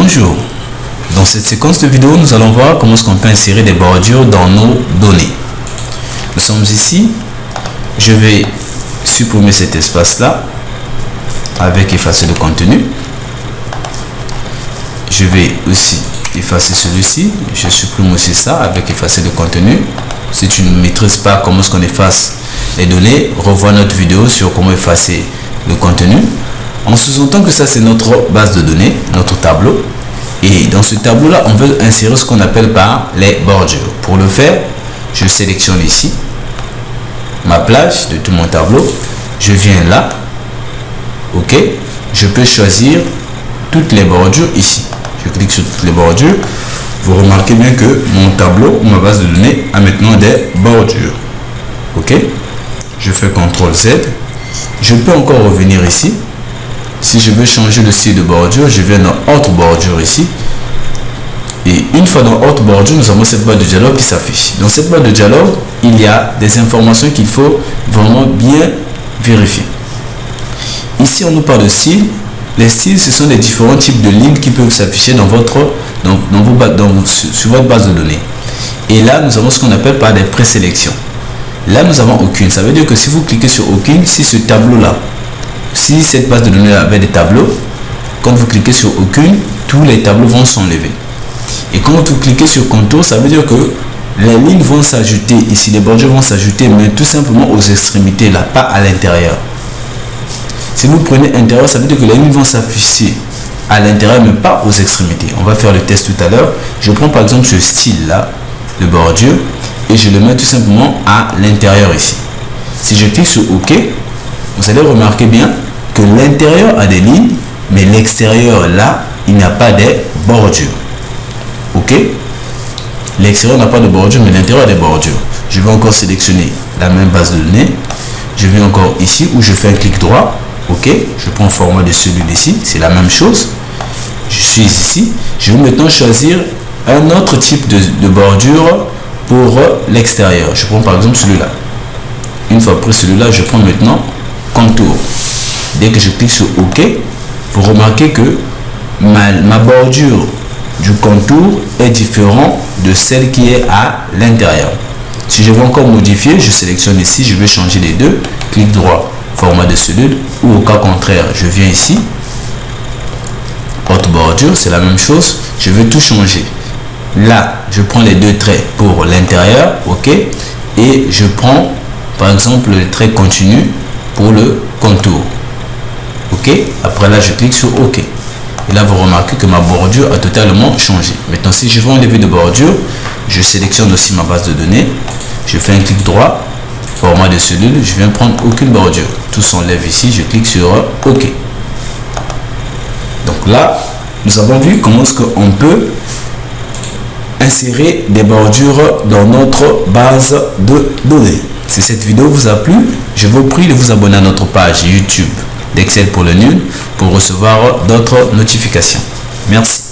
Bonjour, dans cette séquence de vidéo, nous allons voir comment est-ce qu'on peut insérer des bordures dans nos données. Nous sommes ici, je vais supprimer cet espace-là avec effacer le contenu. Je vais aussi effacer celui-ci, je supprime aussi ça avec effacer le contenu. Si tu ne maîtrises pas comment est-ce qu'on efface les données, revois notre vidéo sur comment effacer le contenu. On sous-entend que ça c'est notre base de données, notre tableau. Et dans ce tableau-là, on veut insérer ce qu'on appelle par les bordures. Pour le faire, je sélectionne ici ma plage de tout mon tableau. Je viens là. OK. Je peux choisir toutes les bordures ici. Je clique sur toutes les bordures. Vous remarquez bien que mon tableau, ma base de données, a maintenant des bordures. OK. Je fais CTRL Z. Je peux encore revenir ici. Si je veux changer le style de bordure, je viens dans autre bordure ici. Et une fois dans autre bordure, nous avons cette barre de dialogue qui s'affiche. Dans cette barre de dialogue, il y a des informations qu'il faut vraiment bien vérifier. Ici, on nous parle de style. Les styles, ce sont les différents types de lignes qui peuvent s'afficher sur votre base de données. Et là, nous avons ce qu'on appelle par des présélections. Là, nous n'avons aucune. Ça veut dire que si vous cliquez sur aucune, si ce tableau-là, si cette base de données avait des tableaux, quand vous cliquez sur aucune, tous les tableaux vont s'enlever. Et quand vous cliquez sur contour, ça veut dire que les lignes vont s'ajouter ici, les bordures vont s'ajouter, mais tout simplement aux extrémités, là, pas à l'intérieur. Si vous prenez intérieur, ça veut dire que les lignes vont s'afficher à l'intérieur, mais pas aux extrémités. On va faire le test tout à l'heure. Je prends par exemple ce style-là, de bordure, et je le mets tout simplement à l'intérieur ici. Si je clique sur OK, vous allez remarquer bien que l'intérieur a des lignes, mais l'extérieur là, il n'y a pas de bordures. OK? L'extérieur n'a pas de bordure, mais l'intérieur a des bordures. Je vais encore sélectionner la même base de données. Je vais encore ici où je fais un clic droit. OK? Je prends le format de celui ici. C'est la même chose. Je suis ici. Je vais maintenant choisir un autre type de bordure pour l'extérieur. Je prends par exemple celui-là. Une fois pris celui-là, je prends maintenant contour. Dès que je clique sur OK, vous remarquez que ma bordure du contour est différente de celle qui est à l'intérieur. Si je veux encore modifier, je sélectionne ici, je vais changer les deux, clic droit, format de cellule, ou au cas contraire, je viens ici, autre bordure, c'est la même chose, je veux tout changer. Là, je prends les deux traits pour l'intérieur, OK, et je prends par exemple le trait continu pour le contour. OK. Après là, je clique sur OK. Et là, vous remarquez que ma bordure a totalement changé. Maintenant, si je veux enlever de bordure, je sélectionne aussi ma base de données. Je fais un clic droit, format de cellule. Je viens prendre aucune bordure. Tout s'enlève ici. Je clique sur OK. Donc là, nous avons vu comment est-ce qu'on peut insérer des bordures dans notre base de données. Si cette vidéo vous a plu, je vous prie de vous abonner à notre page YouTube d'Excel pour le nul pour recevoir d'autres notifications. Merci.